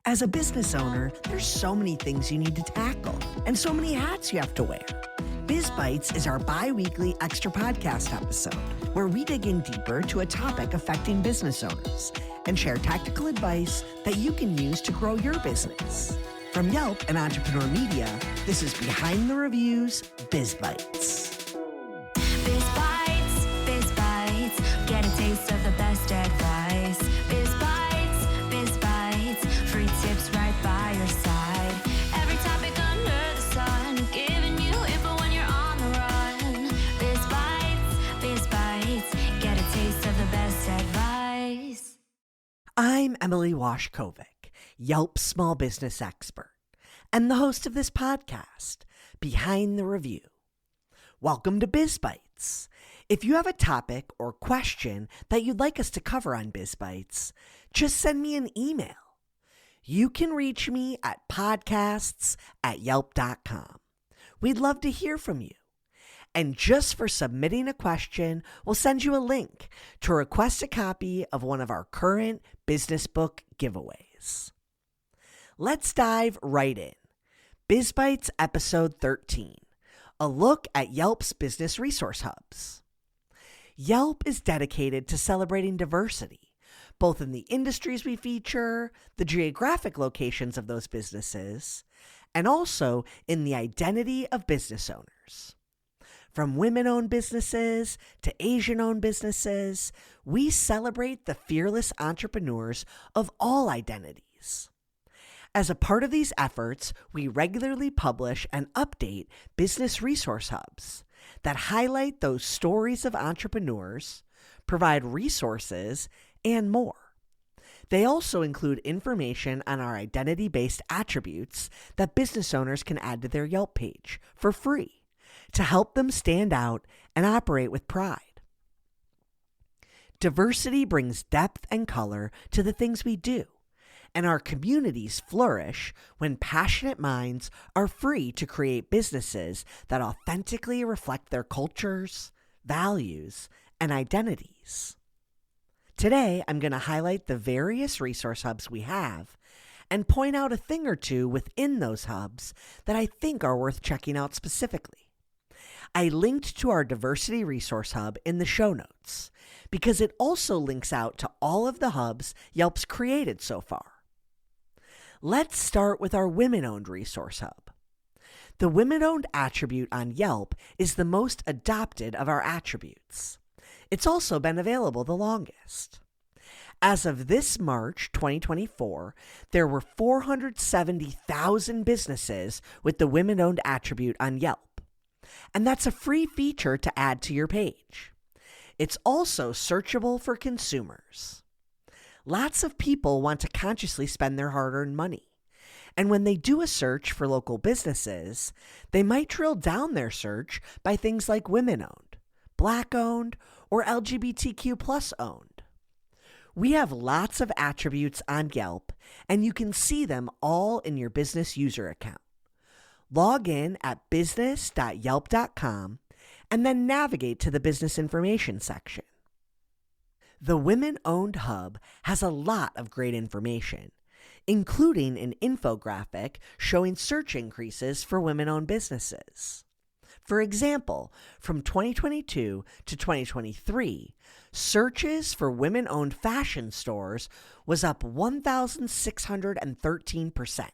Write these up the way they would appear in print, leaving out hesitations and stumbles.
As a business owner, there's so many things you need to tackle and so many hats you have to wear. Biz Bites is our bi-weekly extra podcast episode where we dig in deeper to a topic affecting business owners and share tactical advice that you can use to grow your business. From Yelp and Entrepreneur Media, this is Behind the Reviews Biz Bites. Biz Bites, Biz Bites, get a taste of the best advice. Biz Bites, free tips right by your side. Every topic under the sun, giving you info when you're on the run. Biz Bites, get a taste of the best advice. I'm Emily Washkovic, Yelp small business expert, and the host of this podcast, Behind the Review. Welcome to Biz Bites. If you have a topic or question that you'd like us to cover on Biz Bites, just send me an email. You can reach me at podcasts@yelp.com. We'd love to hear from you. And just for submitting a question, we'll send you a link to request a copy of one of our current business book giveaways. Let's dive right in. Biz Bites episode 13, a look at Yelp's business resource hubs. Yelp is dedicated to celebrating diversity, both in the industries we feature, the geographic locations of those businesses, and also in the identity of business owners. From women-owned businesses to Asian-owned businesses, we celebrate the fearless entrepreneurs of all identities. As a part of these efforts, we regularly publish and update business resource hubs that highlight those stories of entrepreneurs, provide resources, and more. They also include information on our identity-based attributes that business owners can add to their Yelp page for free to help them stand out and operate with pride. Diversity brings depth and color to the things we do, and our communities flourish when passionate minds are free to create businesses that authentically reflect their cultures, values, and identities. Today, I'm going to highlight the various resource hubs we have and point out a thing or two within those hubs that I think are worth checking out specifically. I linked to our diversity resource hub in the show notes because it also links out to all of the hubs Yelp's created so far. Let's start with our women-owned resource hub. The women-owned attribute on Yelp is the most adopted of our attributes. It's also been available the longest. As of this March 2024, there were 470,000 businesses with the women-owned attribute on Yelp. And that's a free feature to add to your page. It's also searchable for consumers. Lots of people want to consciously spend their hard-earned money. And when they do a search for local businesses, they might drill down their search by things like women-owned, Black-owned, or LGBTQ plus owned. We have lots of attributes on Yelp, and you can see them all in your business user account. Log in at business.yelp.com and then navigate to the business information section. The Women-Owned Hub has a lot of great information, including an infographic showing search increases for women-owned businesses. For example, from 2022 to 2023, searches for women-owned fashion stores was up 1,613%,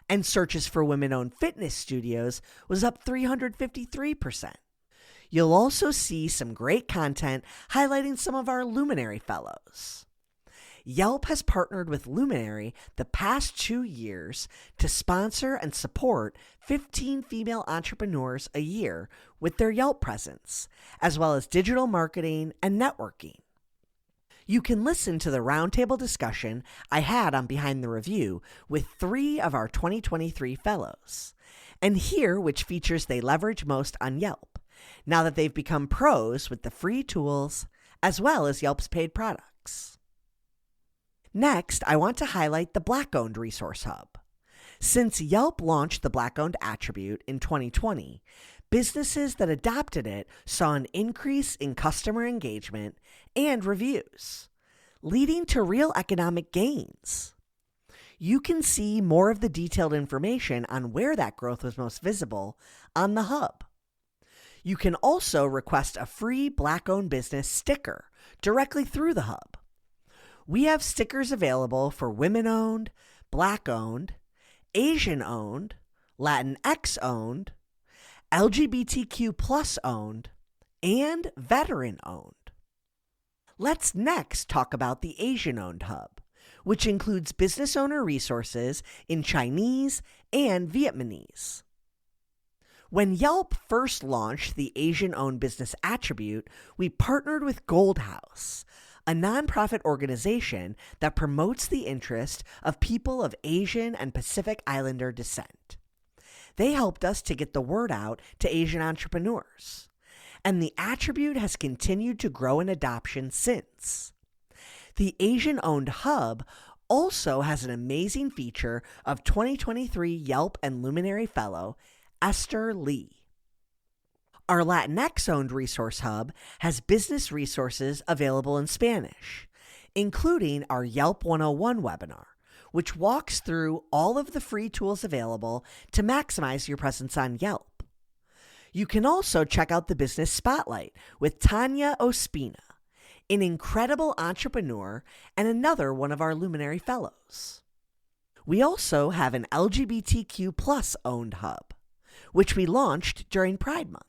and searches for women-owned fitness studios was up 353%. You'll also see some great content highlighting some of our Luminary Fellows. Yelp has partnered with Luminary the past 2 years to sponsor and support 15 female entrepreneurs a year with their Yelp presence, as well as digital marketing and networking. You can listen to the roundtable discussion I had on Behind the Review with 3 of our 2023 fellows, and hear which features they leverage most on Yelp, now that they've become pros with the free tools, as well as Yelp's paid products. Next, I want to highlight the Black-owned resource hub. Since Yelp launched the Black-owned attribute in 2020, businesses that adopted it saw an increase in customer engagement and reviews, leading to real economic gains. You can see more of the detailed information on where that growth was most visible on the hub. You can also request a free Black-owned business sticker directly through the hub. We have stickers available for women-owned, Black-owned, Asian-owned, Latinx-owned, LGBTQ plus owned, and veteran-owned. Let's next talk about the Asian-owned hub, which includes business owner resources in Chinese and Vietnamese. When Yelp first launched the Asian-owned business attribute, we partnered with Gold House, a nonprofit organization that promotes the interest of people of Asian and Pacific Islander descent. They helped us to get the word out to Asian entrepreneurs, and the attribute has continued to grow in adoption since. The Asian-owned hub also has an amazing feature of 2023 Yelp and Luminary Fellow Esther Lee. Our Latinx-owned resource hub has business resources available in Spanish, including our Yelp 101 webinar, which walks through all of the free tools available to maximize your presence on Yelp. You can also check out the Business Spotlight with Tanya Ospina, an incredible entrepreneur and another one of our Luminary Fellows. We also have an LGBTQ plus owned hub, which we launched during Pride Month.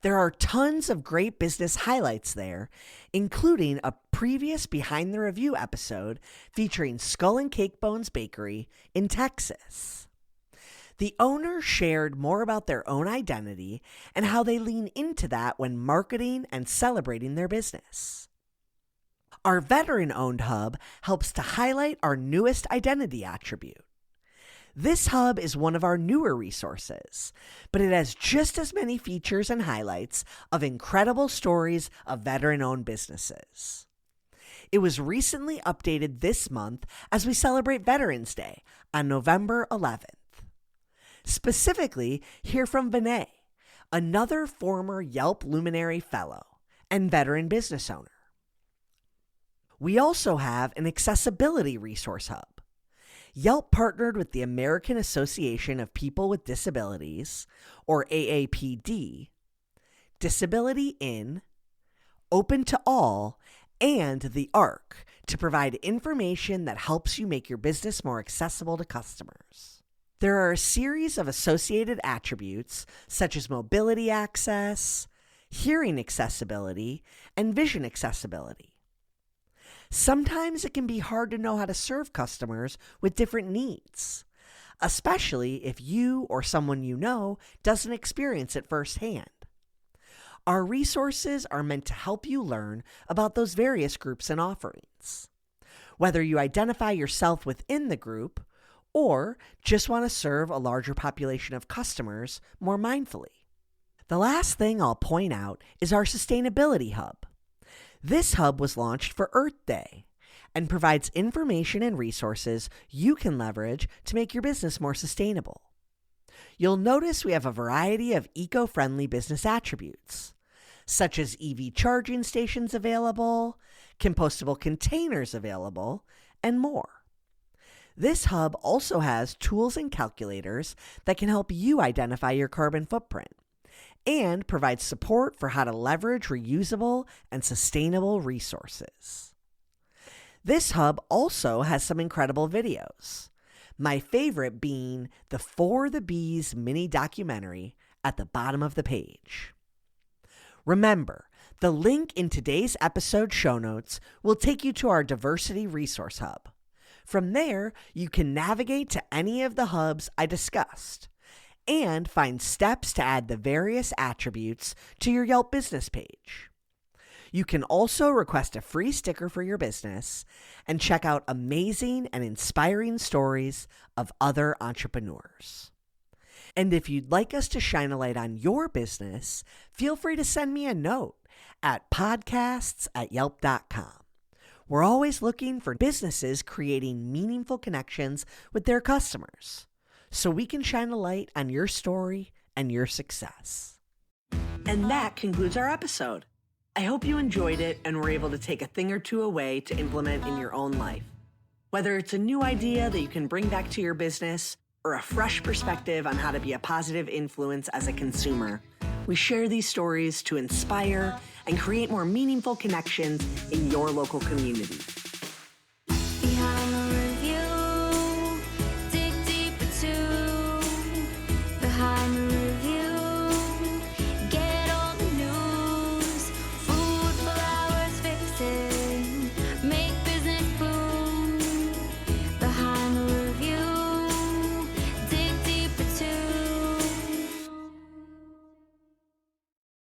There are tons of great business highlights there, including a previous Behind the Review episode featuring Skull and Cake Bones Bakery in Texas. The owners shared more about their own identity and how they lean into that when marketing and celebrating their business. Our veteran-owned hub helps to highlight our newest identity attribute. This hub is one of our newer resources, but it has just as many features and highlights of incredible stories of veteran-owned businesses. It was recently updated this month as we celebrate Veterans Day on November 11th. Specifically, hear from Vinay, another former Yelp Luminary Fellow and veteran business owner. We also have an accessibility resource hub. Yelp partnered with the American Association of People with Disabilities, or AAPD, Disability In, Open to All, and the ARC to provide information that helps you make your business more accessible to customers. There are a series of associated attributes such as mobility access, hearing accessibility, and vision accessibility. Sometimes it can be hard to know how to serve customers with different needs, especially if you or someone you know doesn't experience it firsthand. Our resources are meant to help you learn about those various groups and offerings. Whether you identify yourself within the group or just want to serve a larger population of customers more mindfully. The last thing I'll point out is our Sustainability Hub. This hub was launched for Earth Day and provides information and resources you can leverage to make your business more sustainable. You'll notice we have a variety of eco-friendly business attributes, such as EV charging stations available, compostable containers available, and more. This hub also has tools and calculators that can help you identify your carbon footprint and provides support for how to leverage reusable and sustainable resources. This hub also has some incredible videos, my favorite being the For the Bees mini documentary at the bottom of the page. Remember, the link in today's episode show notes will take you to our Diversity Resource Hub. From there, you can navigate to any of the hubs I discussed and find steps to add the various attributes to your Yelp business page. You can also request a free sticker for your business and check out amazing and inspiring stories of other entrepreneurs. And if you'd like us to shine a light on your business, feel free to send me a note at podcasts@yelp.com. We're always looking for businesses creating meaningful connections with their customers, so we can shine a light on your story and your success. And that concludes our episode. I hope you enjoyed it and were able to take a thing or two away to implement in your own life. Whether it's a new idea that you can bring back to your business or a fresh perspective on how to be a positive influence as a consumer, we share these stories to inspire and create more meaningful connections in your local community.